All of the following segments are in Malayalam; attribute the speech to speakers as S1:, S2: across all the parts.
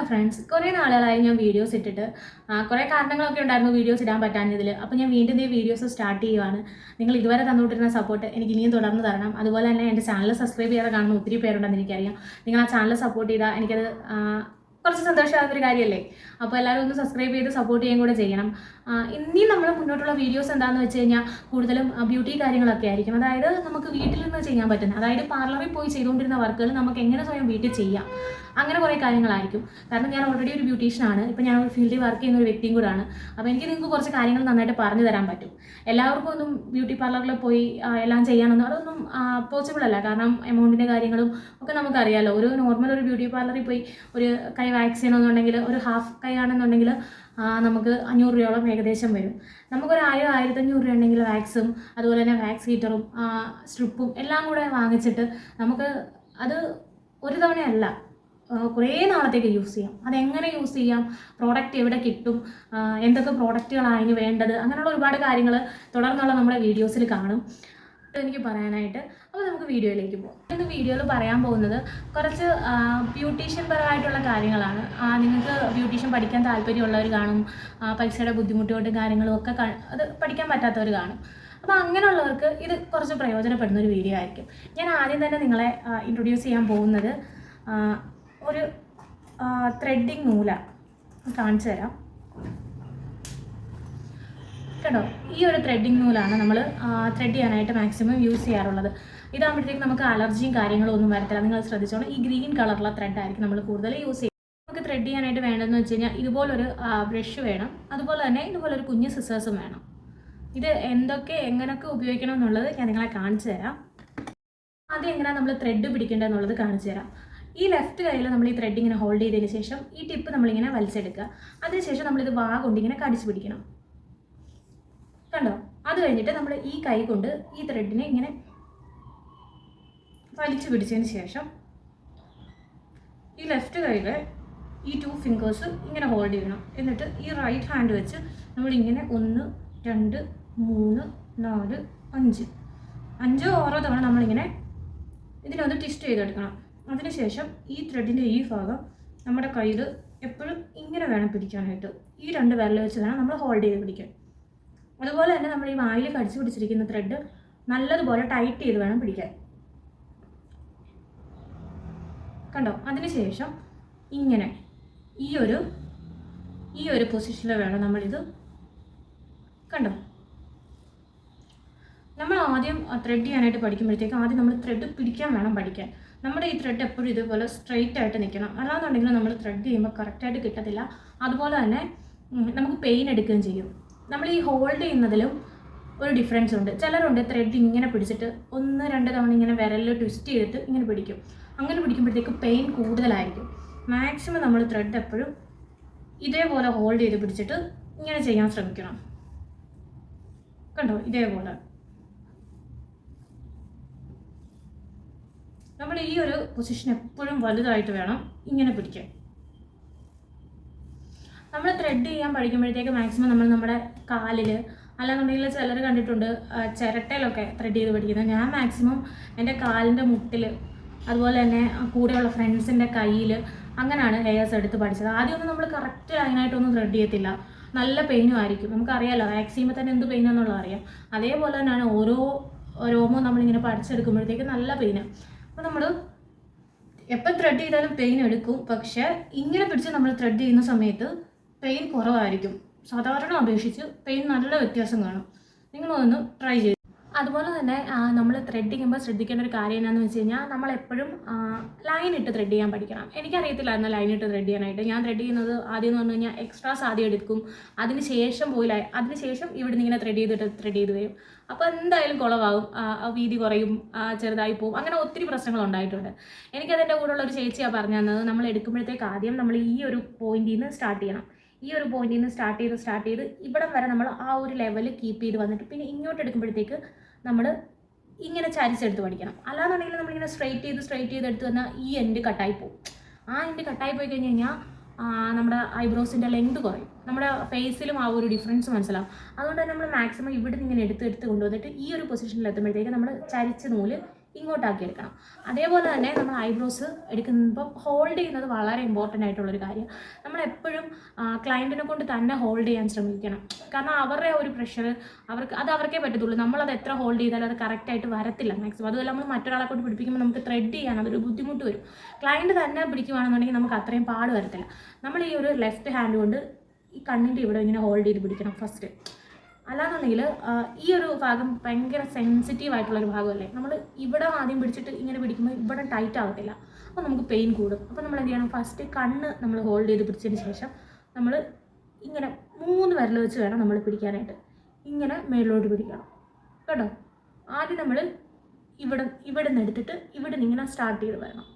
S1: ഫ്രണ്ട്സ്, കുറേ നാളുകളായി ഞാൻ വീഡിയോസ് ഇട്ടിട്ട് കുറേ കാരണങ്ങളൊക്കെ ഉണ്ടായിരുന്നു വീഡിയോസ് ഇടാൻ പറ്റാഞ്ഞതിൽ. അപ്പോൾ ഞാൻ വീണ്ടും ഈ വീഡിയോസ് സ്റ്റാർട്ട് ചെയ്യുവാണ്. നിങ്ങൾ ഇതുവരെ തന്നുകൊണ്ടിരുന്ന സപ്പോർട്ട് എനിക്ക് ഇനിയും തുടർന്ന് തരണം. അതുപോലെ തന്നെ എൻ്റെ ചാനൽ സബ്സ്ക്രൈബ് ചെയ്യാതെ കാണുന്ന ഒത്തിരി പേരുണ്ടെന്ന് എനിക്കറിയാം. നിങ്ങൾ ആ ചാനൽ സപ്പോർട്ട് ചെയ്താൽ എനിക്കത് കുറച്ച് സന്തോഷമാകുന്നൊരു കാര്യമല്ലേ. അപ്പോൾ എല്ലാവരും ഒന്ന് സബ്സ്ക്രൈബ് ചെയ്ത് സപ്പോർട്ട് ചെയ്യുകയും കൂടെ ചെയ്യണം. ഇനിയും നമ്മൾ മുന്നോട്ടുള്ള വീഡിയോസ് എന്താണെന്ന് വെച്ച് കഴിഞ്ഞാൽ കൂടുതലും ബ്യൂട്ടി കാര്യങ്ങളൊക്കെ ആയിരിക്കും. അതായത് നമുക്ക് വീട്ടിൽ നിന്ന് ചെയ്യാൻ പറ്റുന്ന, അതായത് പാർലറിൽ പോയി ചെയ്തുകൊണ്ടിരുന്ന വർക്കുകൾ നമുക്ക് എങ്ങനെ സ്വയം വീട്ടിൽ ചെയ്യാം, അങ്ങനെ കുറേ കാര്യങ്ങളായിരിക്കും. കാരണം ഞാൻ ഓൾറെഡി ഒരു ബ്യൂട്ടീഷ്യനാണ്. ഇപ്പോൾ ഞാൻ ഒരു ഫീൽഡിൽ വർക്ക് ചെയ്യുന്ന ഒരു വ്യക്തിയും കൂടാണ്. അപ്പോൾ എനിക്ക് നിങ്ങൾക്ക് കുറച്ച് കാര്യങ്ങൾ നന്നായിട്ട് പറഞ്ഞു തരാൻ പറ്റും. എല്ലാവർക്കും ഒന്നും ബ്യൂട്ടി പാർലറിൽ പോയി എല്ലാം ചെയ്യാനൊന്നും അതൊന്നും പോസിബിൾ അല്ല. കാരണം എമൗണ്ടിൻ്റെ കാര്യങ്ങളും ഒക്കെ നമുക്കറിയാമല്ലോ. ഒരു നോർമൽ ഒരു ബ്യൂട്ടി പാർലറിൽ പോയി ഒരു കൈ വാക്സ് ചെയ്യണമെന്നുണ്ടെങ്കിൽ, ഒരു ഹാഫ് കൈ ആണെന്നുണ്ടെങ്കിൽ നമുക്ക് 500 രൂപയോളം ഏകദേശം വരും. നമുക്കൊരു 1000-1500 രൂപ ഉണ്ടെങ്കിൽ വാക്സും അതുപോലെ തന്നെ വാക്സ് ഹീറ്ററും സ്ട്രിപ്പും എല്ലാം കൂടെ വാങ്ങിച്ചിട്ട് നമുക്ക് അത് ഒരു തവണയല്ല കുറേ നാളത്തേക്ക് യൂസ് ചെയ്യാം. അതെങ്ങനെ യൂസ് ചെയ്യാം, പ്രോഡക്റ്റ് എവിടെ കിട്ടും, എന്തൊക്കെ പ്രോഡക്റ്റുകളാണ് അതിന് വേണ്ടത്, അങ്ങനെയുള്ള ഒരുപാട് കാര്യങ്ങൾ തുടർന്നുള്ള നമ്മുടെ വീഡിയോസിൽ കാണും എനിക്ക് പറയാനായിട്ട്. അപ്പോൾ നമുക്ക് വീഡിയോയിലേക്ക് പോകാം. ഇന്ന് വീഡിയോയിൽ പറയാൻ പോകുന്നത് കുറച്ച് ബ്യൂട്ടീഷ്യൻ പരമായിട്ടുള്ള കാര്യങ്ങളാണ്. നിങ്ങൾക്ക് ബ്യൂട്ടീഷ്യൻ പഠിക്കാൻ താല്പര്യമുള്ളവർ കാണും, പൈസയുടെ ബുദ്ധിമുട്ടുകൊണ്ടും കാര്യങ്ങളും ഒക്കെ അത് പഠിക്കാൻ പറ്റാത്തവർ കാണും. അപ്പോൾ അങ്ങനെയുള്ളവർക്ക് ഇത് കുറച്ച് പ്രയോജനപ്പെടുന്ന ഒരു വീഡിയോ ആയിരിക്കും. ഞാൻ ആദ്യം തന്നെ നിങ്ങളെ ഇൻട്രൊഡ്യൂസ് ചെയ്യാൻ പോകുന്നത് ഒരു ത്രെഡിങ് നൂലാണ്. കാണിച്ചു തരാം കേട്ടോ. ഈ ഒരു ത്രെഡിങ് നൂലാണ് നമ്മൾ ത്രെഡ് ചെയ്യാനായിട്ട് മാക്സിമം യൂസ് ചെയ്യാറുള്ളത്. ഇതാകുമ്പോഴത്തേക്ക് നമുക്ക് അലർജിയും കാര്യങ്ങളും ഒന്നും വരത്തില്ല. നിങ്ങൾ ശ്രദ്ധിച്ചോളൂ, ഈ ഗ്രീൻ കളറുള്ള ത്രെഡായിരിക്കും നമ്മൾ കൂടുതൽ യൂസ് ചെയ്യുന്നത്. നമുക്ക് ത്രെഡ് ചെയ്യാനായിട്ട് വേണ്ടതെന്ന് വെച്ച് കഴിഞ്ഞാൽ ഇതുപോലൊരു ബ്രഷ് വേണം, അതുപോലെ തന്നെ ഇതുപോലൊരു കുഞ്ഞ് സിസേഴ്സും വേണം. ഇത് എങ്ങനെയൊക്കെ ഉപയോഗിക്കണം എന്നുള്ളത് ഞാൻ നിങ്ങളെ കാണിച്ചു തരാം. ആദ്യം എങ്ങനെയാണ് നമ്മൾ ത്രെഡ് പിടിക്കേണ്ടതെന്നുള്ളത് കാണിച്ചു തരാം. ഈ ലെഫ്റ്റ് കയ്യിൽ നമ്മൾ ഈ ത്രെഡ് ഇങ്ങനെ ഹോൾഡ് ചെയ്തതിന് ശേഷം ഈ ടിപ്പ് നമ്മളിങ്ങനെ വലിച്ചെടുക്കുക. അതിനുശേഷം നമ്മളിത് കൊണ്ടിങ്ങനെ കടിച്ചു പിടിക്കണം. കണ്ടോ? അത് കഴിഞ്ഞിട്ട് നമ്മൾ ഈ കൈ കൊണ്ട് ഈ ത്രെഡിനെ ഇങ്ങനെ വലിച്ചു പിടിച്ചതിന് ശേഷം ഈ ലെഫ്റ്റ് കയ്യിൽ ഈ 2 ഫിംഗേഴ്സ് ഇങ്ങനെ ഹോൾഡ് ചെയ്യണം. എന്നിട്ട് ഈ റൈറ്റ് ഹാൻഡ് വെച്ച് നമ്മളിങ്ങനെ 1 2 3 4 5 5 6 തവണ നമ്മളിങ്ങനെ ഇതിനൊന്ന് ട്വിസ്റ്റ് ചെയ്തെടുക്കണം. അതിനുശേഷം ഈ ത്രെഡിൻ്റെ ഈ ഭാഗം നമ്മുടെ കയ്യിൽ എപ്പോഴും ഇങ്ങനെ വേണം പിടിക്കാനായിട്ട്. ഈ 2 വിരൽ വെച്ച് വേണം നമ്മൾ ഹോൾഡ് ചെയ്ത് പിടിക്കാൻ. അതുപോലെ തന്നെ നമ്മൾ ഈ വായിൽ കടിച്ചു പിടിച്ചിരിക്കുന്ന ത്രെഡ് നല്ലതുപോലെ ടൈറ്റ് ചെയ്ത് വേണം പിടിക്കാൻ. കണ്ടോ? അതിനുശേഷം ഇങ്ങനെ ഈ ഒരു പൊസിഷനിൽ വേണം നമ്മളിത്. കണ്ടോ? നമ്മൾ ആദ്യം ത്രെഡ് ചെയ്യാനായിട്ട് പഠിക്കുമ്പോഴത്തേക്ക് ആദ്യം നമ്മൾ ത്രെഡ് പിടിക്കാൻ വേണം പഠിക്കാൻ. നമ്മുടെ ഈ ത്രെഡ് എപ്പോഴും ഇതുപോലെ സ്ട്രെയിറ്റ് ആയിട്ട് നിൽക്കണം. അല്ലാന്നുണ്ടെങ്കിൽ നമ്മൾ ത്രെഡ് ചെയ്യുമ്പോൾ കറക്റ്റായിട്ട് കിട്ടത്തില്ല. അതുപോലെ തന്നെ നമുക്ക് പെയിൻ എടുക്കുകയും ചെയ്യും. നമ്മൾ ഈ ഹോൾഡ് ചെയ്യുന്നതിലും ഒരു ഡിഫറൻസ് ഉണ്ട്. ചിലരുണ്ട് ത്രെഡ് ഇങ്ങനെ പിടിച്ചിട്ട് 1-2 തവണ ഇങ്ങനെ വിരലിൽ ട്വിസ്റ്റ് ചെയ്തിട്ട് ഇങ്ങനെ പിടിക്കും. അങ്ങനെ പിടിക്കുമ്പോഴത്തേക്ക് പെയിൻ കൂടുതലായിരിക്കും. മാക്സിമം നമ്മൾ ത്രെഡ് എപ്പോഴും ഇതേപോലെ ഹോൾഡ് ചെയ്ത് പിടിച്ചിട്ട് ഇങ്ങനെ ചെയ്യാൻ ശ്രമിക്കണം. കണ്ടോ? ഇതേപോലെ നമ്മൾ ഈ ഒരു പൊസിഷൻ എപ്പോഴും വലുതായിട്ട് വേണം ഇങ്ങനെ പിടിക്കാൻ. നമ്മൾ ത്രെഡ് ചെയ്യാൻ പഠിക്കുമ്പോഴത്തേക്ക് മാക്സിമം നമ്മൾ നമ്മുടെ കാലിൽ, അല്ലാന്നുണ്ടെങ്കിൽ ചിലർ കണ്ടിട്ടുണ്ട് ചിരട്ടയിലൊക്കെ ത്രെഡ് ചെയ്ത് പഠിക്കുന്നത്. ഞാൻ മാക്സിമം എൻ്റെ കാലിൻ്റെ മുട്ടിൽ, അതുപോലെ തന്നെ കൂടെയുള്ള ഫ്രണ്ട്സിൻ്റെ കയ്യിൽ, അങ്ങനെയാണ് ഹെയർസ് എടുത്ത് പഠിച്ചത്. ആദ്യമൊന്നും നമ്മൾ കറക്റ്റ് അതിനായിട്ടൊന്നും ത്രെഡ് ചെയ്യത്തില്ല. നല്ല പെയിനും ആയിരിക്കും. നമുക്കറിയാമല്ലോ, വാക്സ് ചെയ്യുമ്പോൾ തന്നെ എന്ത് പെയിൻ എന്നുള്ളത് അറിയാം. അതേപോലെ തന്നെയാണ് ഓരോ രോമവും നമ്മളിങ്ങനെ പഠിച്ചെടുക്കുമ്പോഴത്തേക്ക് നല്ല പെയിനാണ്. അപ്പോൾ നമ്മൾ എപ്പോൾ ത്രെഡ് ചെയ്താലും പെയിൻ എടുക്കും. പക്ഷേ ഇങ്ങനെ പിടിച്ച് നമ്മൾ ത്രെഡ് ചെയ്യുന്ന സമയത്ത് പെയിൻ കുറവായിരിക്കും. സാധാരണ അപേക്ഷിച്ച് പെയിൻ നല്ല വ്യത്യാസം കാണും. നിങ്ങളൊന്ന് ട്രൈ ചെയ്തു. അതുപോലെ തന്നെ നമ്മൾ ത്രെഡ് ചെയ്യുമ്പോൾ ശ്രദ്ധിക്കേണ്ട ഒരു കാര്യം എന്താണെന്ന് വെച്ച് കഴിഞ്ഞാൽ നമ്മളെപ്പോഴും ലൈൻ ഇട്ട് ത്രെഡ് ചെയ്യാൻ പഠിക്കണം. എനിക്കറിയത്തില്ലായിരുന്നു ലൈൻ ഇട്ട് ത്രെഡ് ചെയ്യാനായിട്ട്. ഞാൻ ത്രെഡ് ചെയ്യുന്നത് ആദ്യം എന്ന് പറഞ്ഞു കഴിഞ്ഞാൽ എക്സ്ട്രാസ് ആദ്യം എടുക്കും. അതിനുശേഷം ഇവിടെ നിന്ന് ഇങ്ങനെ ത്രെഡ് ചെയ്ത് വരും. അപ്പോൾ എന്തായാലും കുളമാകും, വീതി കുറയും, ചെറുതായി പോവും. അങ്ങനെ ഒത്തിരി പ്രശ്നങ്ങളുണ്ടായിട്ടുണ്ട്. എനിക്കതിൻ്റെ കൂടെയുള്ള ഒരു ചേച്ചിയാണ് പറഞ്ഞു തന്നത്, നമ്മൾ എടുക്കുമ്പോഴത്തേക്ക് ആദ്യം നമ്മൾ ഈ ഒരു പോയിന്റിൽ നിന്ന് സ്റ്റാർട്ട് ചെയ്യണം. ഈ ഒരു പോയിന്റിൽ നിന്ന് സ്റ്റാർട്ട് ചെയ്ത് ഇവിടം വരെ നമ്മൾ ആ ഒരു ലെവൽ കീപ്പ് ചെയ്ത് വന്നിട്ട് പിന്നെ ഇങ്ങോട്ട് എടുക്കുമ്പോഴത്തേക്ക് നമ്മൾ ഇങ്ങനെ ചരിച്ചെടുത്ത് പഠിക്കണം. അല്ലാന്നുണ്ടെങ്കിൽ നമ്മളിങ്ങനെ സ്ട്രെയിറ്റ് ചെയ്ത് എടുത്ത് വന്നാൽ ഈ എൻഡ് കട്ടായി പോകും. ആ എൻഡ് കട്ടായി പോയി കഴിഞ്ഞ് കഴിഞ്ഞാൽ നമ്മുടെ ഐബ്രോസിൻ്റെ ലെങ്ത് കുറയും. നമ്മുടെ ഫേസിലും ആ ഒരു ഡിഫറൻസ് മനസ്സിലാവും. അതുകൊണ്ട് തന്നെ നമ്മൾ മാക്സിമം ഇവിടെ നിന്ന് ഇങ്ങനെ എടുത്ത് കൊണ്ടുവന്നിട്ട് ഈ ഒരു പൊസിഷനിൽ എത്തുമ്പോഴത്തേക്ക് നമ്മൾ ചരിച്ച നൂല് ഇങ്ങോട്ടാക്കി എടുക്കണം. അതേപോലെ തന്നെ നമ്മൾ ഐബ്രോസ് എടുക്കുമ്പോൾ ഹോൾഡ് ചെയ്യുന്നത് വളരെ ഇമ്പോർട്ടൻ്റ് ആയിട്ടുള്ളൊരു കാര്യം. നമ്മളെപ്പോഴും ക്ലയൻറ്റിനെ കൊണ്ട് തന്നെ ഹോൾഡ് ചെയ്യാൻ ശ്രമിക്കണം. കാരണം അവരുടെ ഒരു പ്രഷർ അവർക്കേ പറ്റത്തുള്ളൂ. നമ്മളത് എത്ര ഹോൾഡ് ചെയ്താലും അത് കറക്റ്റായിട്ട് വരത്തില്ല മാക്സിമം. അതുപോലെ നമ്മൾ മറ്റൊരാളെ കൊണ്ട് പിടിപ്പിക്കുമ്പോൾ നമുക്ക് ത്രെഡ് ചെയ്യാൻ അതൊരു ബുദ്ധിമുട്ട് വരും. ക്ലയൻറ്റ് തന്നെ പിടിക്കുകയാണെന്നുണ്ടെങ്കിൽ നമുക്ക് അത്രയും പാട് വരത്തില്ല. നമ്മൾ ഈ ഒരു ലെഫ്റ്റ് ഹാൻഡ് കൊണ്ട് ഈ കണ്ണിൻ്റെ ഇവിടെ ഇങ്ങനെ ഹോൾഡ് ചെയ്ത് പിടിക്കണം ഫസ്റ്റ്. അല്ലാന്നുണ്ടെങ്കിൽ ഈ ഒരു ഭാഗം ഭയങ്കര സെൻസിറ്റീവ് ആയിട്ടുള്ളൊരു ഭാഗമല്ലേ. നമ്മൾ ഇവിടെ ആദ്യം പിടിച്ചിട്ട് ഇങ്ങനെ പിടിക്കുമ്പോൾ ഇവിടെ ടൈറ്റ് ആവത്തില്ല, അപ്പോൾ നമുക്ക് പെയിൻ കൂടും. അപ്പോൾ നമ്മൾ എന്ത് ചെയ്യണം, ഫസ്റ്റ് കണ്ണ് നമ്മൾ ഹോൾഡ് ചെയ്ത് പിടിച്ചതിന് ശേഷം നമ്മൾ ഇങ്ങനെ 3 വിരൽ വെച്ച് വേണം നമ്മൾ പിടിക്കാനായിട്ട്. ഇങ്ങനെ മേളിലോട്ട് പിടിക്കണം കേട്ടോ. ആദ്യം നമ്മൾ ഇവിടെ നിന്ന് എടുത്തിട്ട് ഇവിടെ നിന്ന് ഇങ്ങനെ സ്റ്റാർട്ട് ചെയ്ത് വരണം.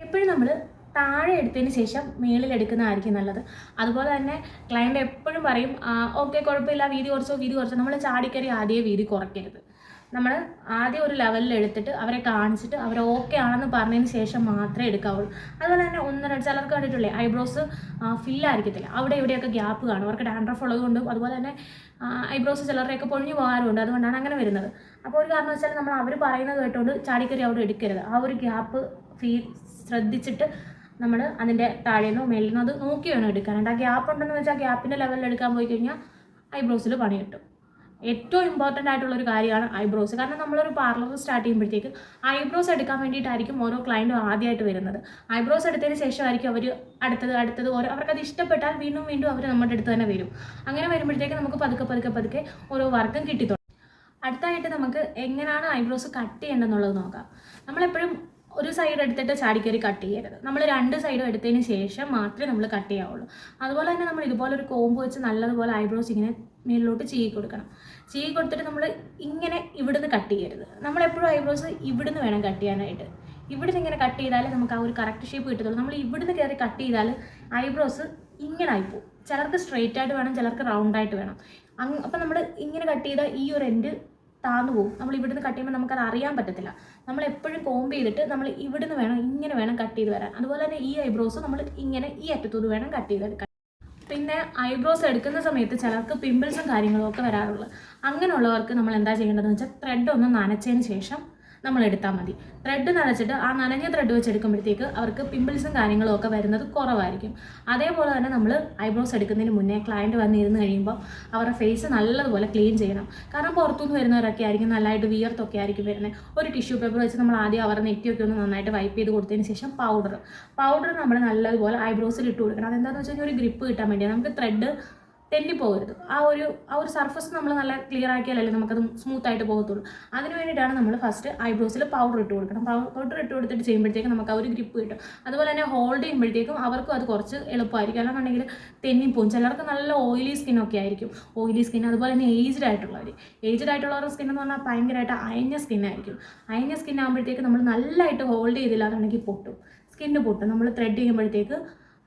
S1: എപ്പോഴും നമ്മൾ താഴെ എടുത്തതിന് ശേഷം മേളിൽ എടുക്കുന്നതായിരിക്കും നല്ലത്. അതുപോലെ തന്നെ ക്ലയൻറ്റ് എപ്പോഴും പറയും ഓക്കെ കുഴപ്പമില്ല വീതി കുറച്ചോ. നമ്മൾ ചാടിക്കറി ആദ്യം വീതി കുറയ്ക്കരുത്. നമ്മൾ ആദ്യം ഒരു ലെവലിൽ എടുത്തിട്ട് അവരെ കാണിച്ചിട്ട് അവർ ഓക്കെ ആണെന്ന് പറഞ്ഞതിന് ശേഷം മാത്രമേ എടുക്കാവുള്ളൂ. അതുപോലെ തന്നെ ചിലർക്ക് കണ്ടിട്ടില്ലേ ഐബ്രോസ് ഫില്ലായിരിക്കത്തില്ല, അവിടെ ഇവിടെയൊക്കെ ഗ്യാപ്പ് കാണും. അവർക്ക് ഡാൻഡ്രഫ് ഉള്ളതുകൊണ്ടും അതുപോലെ തന്നെ ഐബ്രോസ് ചിലരുടെയൊക്കെ പൊളിഞ്ഞു പോകാറുണ്ട്. അതുകൊണ്ടാണ് അങ്ങനെ വരുന്നത്. അപ്പോൾ ഒരു കാരണം വെച്ചാൽ നമ്മൾ അവർ പറയുന്നത് കേട്ടുകൊണ്ട് ചാടിക്കറി അവിടെ എടുക്കരുത്. ആ ഒരു ഗ്യാപ്പ് ശ്രദ്ധിച്ചിട്ട് നമ്മൾ അതിൻ്റെ താഴേന്നോ മേലിൽ അത് നോക്കി വേണം എടുക്കാനായിട്ട്. ആ ഗ്യാപ്പ് ഉണ്ടെന്ന് വെച്ചാൽ ഗ്യാപ്പിൻ്റെ ലെവലിൽ എടുക്കാൻ പോയി കഴിഞ്ഞാൽ ഐബ്രോസിൽ പണി കിട്ടും. ഏറ്റവും ഇമ്പോർട്ടൻ്റ് ആയിട്ടുള്ളൊരു കാര്യമാണ് ഐബ്രോസ്. കാരണം നമ്മളൊരു പാർലർ സ്റ്റാർട്ട് ചെയ്യുമ്പോഴത്തേക്ക് ഐബ്രോസ് എടുക്കാൻ വേണ്ടിയിട്ടായിരിക്കും ഓരോ ക്ലയൻറ്റും ആദ്യമായിട്ട് വരുന്നത്. ഐബ്രോസ് എടുത്തതിന് ശേഷമായിരിക്കും അവർ അടുത്തത് ഓരോ അവർക്കത് ഇഷ്ടപ്പെട്ടാൽ വീണ്ടും അവർ നമ്മുടെ അടുത്ത് തന്നെ വരും. അങ്ങനെ വരുമ്പോഴത്തേക്ക് നമുക്ക് പതുക്കെ ഓരോ വർക്കും കിട്ടിത്തുടങ്ങും. അടുത്തായിട്ട് നമുക്ക് എങ്ങനെയാണ് ഐബ്രോസ് കട്ട് ചെയ്യേണ്ടതെന്നുള്ളത് നോക്കാം. നമ്മളെപ്പോഴും ഒരു സൈഡ് എടുത്തിട്ട് ചാടിക്കറി കട്ട് ചെയ്യരുത്. നമ്മൾ 2 സൈഡും എടുത്തതിന് ശേഷം മാത്രമേ നമ്മൾ കട്ട് ചെയ്യാവുള്ളൂ. അതുപോലെ തന്നെ നമ്മൾ ഇതുപോലെ ഒരു കോമ്പ് വെച്ച് നല്ലതുപോലെ ഐബ്രോസ് ഇങ്ങനെ മേലിലോട്ട് ചീകി കൊടുക്കണം. ചീകി കൊടുത്തിട്ട് നമ്മൾ ഇങ്ങനെ ഇവിടുന്ന് കട്ട് ചെയ്യരുത്. നമ്മളെപ്പോഴും ഐബ്രോസ് ഇവിടുന്ന് വേണം കട്ട് ചെയ്യാനായിട്ട്. ഇവിടുന്ന് ഇങ്ങനെ കട്ട് ചെയ്താലേ നമുക്ക് ആ ഒരു കറക്റ്റ് ഷേപ്പ് കിട്ടത്തുള്ളൂ. നമ്മൾ ഇവിടുന്ന് കയറി കട്ട് ചെയ്താൽ ഐബ്രോസ് ഇങ്ങനെ ആയിപ്പോവും. ചിലർക്ക് സ്ട്രെയിറ്റ് ആയിട്ട് വേണം, ചിലർക്ക് റൗണ്ടായിട്ട് വേണം. അപ്പം നമ്മൾ ഇങ്ങനെ കട്ട് ചെയ്താൽ ഈ ഒരു എൻഡ് താന്നു പോകും. നമ്മൾ ഇവിടുന്ന് കട്ട് ചെയ്യുമ്പോൾ നമുക്കത് അറിയാൻ പറ്റത്തില്ല. നമ്മൾ എപ്പോഴും കോമ്പ് ചെയ്തിട്ട് നമ്മൾ ഇവിടുന്ന് വേണം ഇങ്ങനെ വേണം കട്ട് ചെയ്ത് വരാൻ. അതുപോലെ തന്നെ ഈ ഐബ്രോസ് നമ്മൾ ഇങ്ങനെ ഈ അറ്റത്തൂന്ന് വേണം കട്ട് ചെയ്തെടുക്കാൻ. പിന്നെ ഐബ്രോസ് എടുക്കുന്ന സമയത്ത് ചിലർക്ക് പിമ്പിൾസും കാര്യങ്ങളും ഒക്കെ വരാറുള്ളത്. അങ്ങനെയുള്ളവർക്ക് നമ്മൾ എന്താ ചെയ്യേണ്ടതെന്ന് വെച്ചാൽ ത്രെഡ് ഒന്ന് നനച്ചതിന് ശേഷം നമ്മൾ എടുത്താൽ മതി. ത്രെഡ് നനച്ചിട്ട് ആ നനഞ്ഞ ത്രെഡ് വെച്ച് എടുക്കുമ്പോഴത്തേക്ക് അവർക്ക് പിമ്പിൾസും കാര്യങ്ങളും ഒക്കെ വരുന്നത് കുറവായിരിക്കും. അതേപോലെ തന്നെ നമ്മൾ ഐബ്രോസ് എടുക്കുന്നതിന് മുന്നേ ക്ലയൻറ്റ് വന്നിരുന്ന് കഴിയുമ്പോൾ അവരുടെ ഫേസ് നല്ലതുപോലെ ക്ലീൻ ചെയ്യണം. കാരണം പുറത്തുനിന്ന് വരുന്നവരൊക്കെ ആയിരിക്കും നല്ലതായിട്ട് വിയർത്തൊക്കെ ആയിരിക്കും വരുന്നത്. ഒരു ടിഷ്യൂ പേപ്പർ വെച്ച് നമ്മൾ ആദ്യം അവരുടെ നെറ്റിയൊക്കെ ഒന്ന് നന്നായിട്ട് വൈപ്പ് ചെയ്ത് കൊടുത്തതിന് ശേഷം പൗഡർ നമ്മൾ നല്ലതുപോലെ ഐബ്രോസിൽ ഇട്ട് കൊടുക്കണം. അതെന്താണെന്ന് വെച്ച് കഴിഞ്ഞാൽ ഒരു ഗ്രിപ്പ് കിട്ടാൻ വേണ്ടിയാണ്. നമുക്ക് ത്രെഡ് തെന്നിപ്പോകരുത്. ആ ഒരു സർഫസ് നമ്മൾ നല്ല ക്ലിയർ ആക്കിയാലല്ലേ നമുക്കത് സ്മൂത്തായിട്ട് പോകത്തുള്ളൂ. അതിന് വേണ്ടിയിട്ടാണ് നമ്മൾ ഫസ്റ്റ് ഐബ്രോസിൽ പൗഡർ ഇട്ട് കൊടുക്കണം. പൗഡർ ഇട്ട് കൊടുത്തിട്ട് ചെയ്യുമ്പോഴത്തേക്കും നമുക്ക് ആ ഒരു ഗ്രിപ്പ് കിട്ടും. അതുപോലെ തന്നെ ഹോൾഡ് ചെയ്യുമ്പോഴത്തേക്കും അവർക്കും അത് കുറച്ച് എളുപ്പമായിരിക്കും. അല്ലാന്നുണ്ടെങ്കിൽ തെന്നിപ്പോവും. ചിലർക്ക് നല്ല ഓയിലി സ്കിന്നൊക്കെ ആയിരിക്കും. ഓയിലി സ്കിൻ അതുപോലെ തന്നെ ഏജ്ഡ് ആയിട്ടുള്ളവരുടെ സ്കിൻ എന്ന് പറഞ്ഞാൽ ഭയങ്കരമായിട്ട് അയഞ്ഞ സ്കിന്നായിരിക്കും. അയഞ്ഞ സ്കിൻ ആകുമ്പോഴത്തേക്ക് നമ്മൾ നല്ലതായിട്ട് ഹോൾഡ് ചെയ്തില്ല എന്നുണ്ടെങ്കിൽ സ്കിന്ന് പൊട്ടും. നമ്മൾ ത്രെഡ് ചെയ്യുമ്പോഴത്തേക്ക്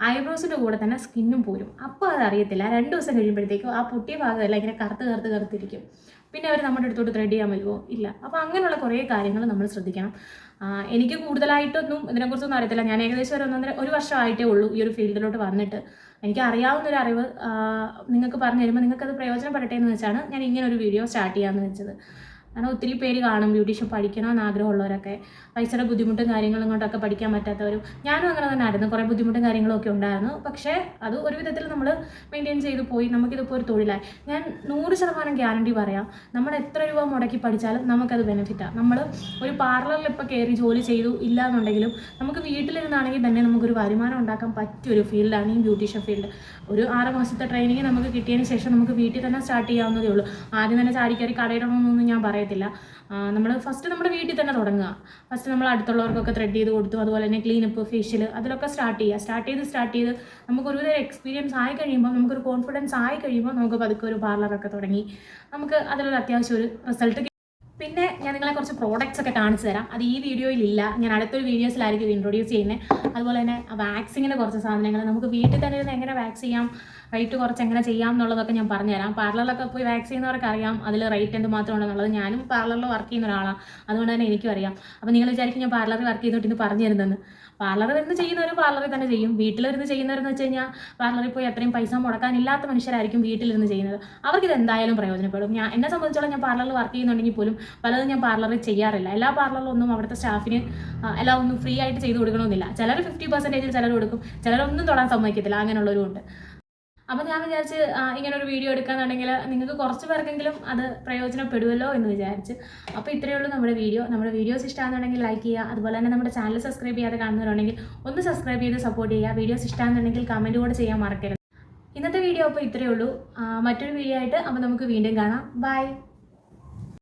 S1: ഐബ്രോസിൻ്റെ കൂടെ തന്നെ സ്കിന്നും പോരും. അപ്പോൾ അതറിയത്തില്ല. 2 ദിവസം കഴിയുമ്പോഴത്തേക്കും ആ പൊട്ടിയ ഭാഗമല്ല ഇങ്ങനെ കറുത്തിരിക്കും. പിന്നെ അവർ നമ്മുടെ അടുത്തോട്ട് ത്രെഡ് ചെയ്യാൻ വരുമോ? ഇല്ല. അപ്പോൾ അങ്ങനെയുള്ള കുറേ കാര്യങ്ങൾ നമ്മൾ ശ്രദ്ധിക്കണം. എനിക്ക് കൂടുതലായിട്ടൊന്നും ഇതിനെക്കുറിച്ചൊന്നും അറിയത്തില്ല. ഞാൻ ഏകദേശം ഒരു വർഷമായിട്ടേ ഉള്ളൂ ഈ ഒരു ഫീൽഡിലോട്ട് വന്നിട്ട്. എനിക്ക് അറിയാവുന്നൊരു അറിവ് നിങ്ങൾക്ക് പറഞ്ഞു തരുമ്പോൾ നിങ്ങൾക്കത് പ്രയോജനപ്പെടട്ടെ എന്ന് വെച്ചാണ് ഞാൻ ഇങ്ങനെ ഒരു വീഡിയോ സ്റ്റാർട്ട് ചെയ്യാമെന്ന് വെച്ചത്. കാരണം ഒത്തിരി പേര് കാണും ബ്യൂട്ടീഷ്യൻ പഠിക്കണമെന്ന് ആഗ്രഹമുള്ളവരൊക്കെ, പൈസയുടെ ബുദ്ധിമുട്ടും കാര്യങ്ങളും കൊണ്ടൊക്കെ പഠിക്കാൻ പറ്റാത്തവരും. ഞാനും അങ്ങനെ തന്നെ ആയിരുന്നു. കുറേ ബുദ്ധിമുട്ടും കാര്യങ്ങളൊക്കെ ഉണ്ടായിരുന്നു. പക്ഷേ അത് ഒരു വിധത്തിൽ നമ്മൾ മെയിൻറ്റെയിൻ ചെയ്ത് പോയി. നമുക്കിതിപ്പോൾ ഒരു തൊഴിലായി. ഞാൻ 100% ഗ്യാരണ്ടി പറയാം, നമ്മൾ എത്ര രൂപ മുടക്കി പഠിച്ചാലും നമുക്കത് ബെനിഫിറ്റാണ്. നമ്മൾ ഒരു പാർലറിൽ ഇപ്പോൾ കയറി ജോലി ചെയ്തു ഇല്ല എന്നുണ്ടെങ്കിലും നമുക്ക് വീട്ടിലിരുന്നാണെങ്കിൽ തന്നെ നമുക്കൊരു വരുമാനം ഉണ്ടാക്കാൻ പറ്റിയൊരു ഫീൽഡാണ് ഈ ബ്യൂട്ടീഷ്യൻ ഫീൽഡ്. ഒരു 6 മാസത്തെ ട്രെയിനിങ് നമുക്ക് കിട്ടിയതിന് ശേഷം നമുക്ക് വീട്ടിൽ തന്നെ സ്റ്റാർട്ട് ചെയ്യാവുന്നതേ ഉള്ളൂ. ആദ്യം തന്നെ ചാടിക്കറി കടയിടണമെന്നൊന്നും ഞാൻ പറയത്തില്ല. നമ്മൾ ഫസ്റ്റ് നമ്മുടെ വീട്ടിൽ തന്നെ തുടങ്ങുക. ഫസ്റ്റ് നമ്മൾ അടുത്തുള്ളവർക്കൊക്കെ ത്രെഡ് ചെയ്ത് കൊടുത്തു. അതുപോലെ തന്നെ ക്ലീനപ്പ്, ഫേഷ്യൽ അതിലൊക്കെ സ്റ്റാർട്ട് ചെയ്ത് നമുക്കൊരു എക്സ്പീരിയൻസ് ആയി കഴിയുമ്പോൾ, നമുക്കൊരു കോൺഫിഡൻസ് ആയി കഴിയുമ്പോൾ നമുക്ക് പതുക്കെ ഒരു പാർലറൊക്കെ തുടങ്ങി നമുക്ക് അതിലൊരു അത്യാവശ്യം ഒരു റിസൾട്ട്. പിന്നെ ഞാൻ നിങ്ങളെ കുറച്ച് പ്രോഡക്റ്റ്സ് ഒക്കെ കാണിച്ചു തരാം. അത് ഈ വീഡിയോയിലില്ല, ഞാൻ അടുത്തൊരു വീഡിയോസിലായിരിക്കും ഇൻട്രൊഡ്യൂസ് ചെയ്യുന്നത്. അതുപോലെ തന്നെ വാക്സിങ്ങിൻ്റെ കുറച്ച് സാധനങ്ങൾ നമുക്ക് വീട്ടിൽ തന്നെ ഇരുന്ന് എങ്ങനെ വാക്സ് ചെയ്യാം, റേറ്റ് കുറച്ച് എങ്ങനെ ചെയ്യാം എന്നുള്ളതൊക്കെ ഞാൻ പറഞ്ഞുതരാം. പാർലറിലൊക്കെ പോയി വാക്സ് ചെയ്യുന്നവർക്ക് അറിയാം അതിൽ റേറ്റ് എന്തുമാത്രം ഉണ്ടെന്നുള്ളത്. ഞാനും പാർലറിൽ വർക്ക് ചെയ്യുന്ന ഒരാളാണ്, അതുകൊണ്ട് തന്നെ എനിക്കും അറിയാം. അപ്പോൾ നിങ്ങൾ വിചാരിക്കും ഞാൻ പാർലറിൽ വർക്ക് ചെയ്തിട്ട് ഇത് പറഞ്ഞു തരുന്നതെന്ന്. പാർലറിൽ ഇരുന്ന് ചെയ്യുന്നവർ പാർലറിൽ തന്നെ ചെയ്യും. വീട്ടിലിരുന്ന് ചെയ്യുന്നവരെന്ന് വെച്ച് കഴിഞ്ഞാൽ പാർലറിൽ പോയി അത്രയും പൈസ മുടക്കാനില്ലാത്ത മനുഷ്യരായിരിക്കും വീട്ടിലിരുന്ന് ചെയ്യുന്നത്. അവർക്കിത് എന്തായാലും പ്രയോജനപ്പെടും. എന്നെ സംബന്ധിച്ചോളം ഞാൻ പാർലറിൽ വർക്ക് ചെയ്യുന്നുണ്ടെങ്കിൽ പോലും പലതും ഞാൻ പാർലറിൽ ചെയ്യാറില്ല. എല്ലാ പാർലറിലൊന്നും അവിടുത്തെ സ്റ്റാഫിന് എല്ലാം ഒന്നും ഫ്രീ ആയിട്ട് ചെയ്ത് കൊടുക്കണമെന്നില്ല. ചിലർ 50% ചിലർ കൊടുക്കും, ചിലരൊന്നും തൊടാൻ സമ്മതിക്കത്തില്ല, അങ്ങനെയുള്ളവരും ഉണ്ട്. അപ്പോൾ ഞാൻ വിചാരിച്ച് ഇങ്ങനൊരു വീഡിയോ എടുക്കാന്നുണ്ടെങ്കിൽ നിങ്ങൾക്ക് കുറച്ച് പേർക്കെങ്കിലും അത് പ്രയോജനപ്പെടുമല്ലോ എന്ന് വിചാരിച്ച്. അപ്പോൾ ഇത്രയേ ഉള്ളൂ നമ്മുടെ വീഡിയോ. നമ്മുടെ വീഡിയോസ് ഇഷ്ടമാണെന്നുണ്ടെങ്കിൽ ലൈക്ക് ചെയ്യുക. അതുപോലെ തന്നെ നമ്മുടെ ചാനൽ സബ്സ്ക്രൈബ് ചെയ്യാതെ കാണുന്നവരുണ്ടെങ്കിൽ ഒന്ന് സബ്സ്ക്രൈബ് ചെയ്ത് സപ്പോർട്ട് ചെയ്യുക. വീഡിയോസ് ഇഷ്ടമാണെന്നുണ്ടെങ്കിൽ കമൻറ്റ് കൂടെ ചെയ്യാൻ മറക്കരുത്. ഇന്നത്തെ വീഡിയോ അപ്പോൾ ഇത്രയേ ഉള്ളൂ. മറ്റൊരു വീഡിയോ ആയിട്ട് അപ്പോൾ നമുക്ക് വീണ്ടും കാണാം. ബൈ.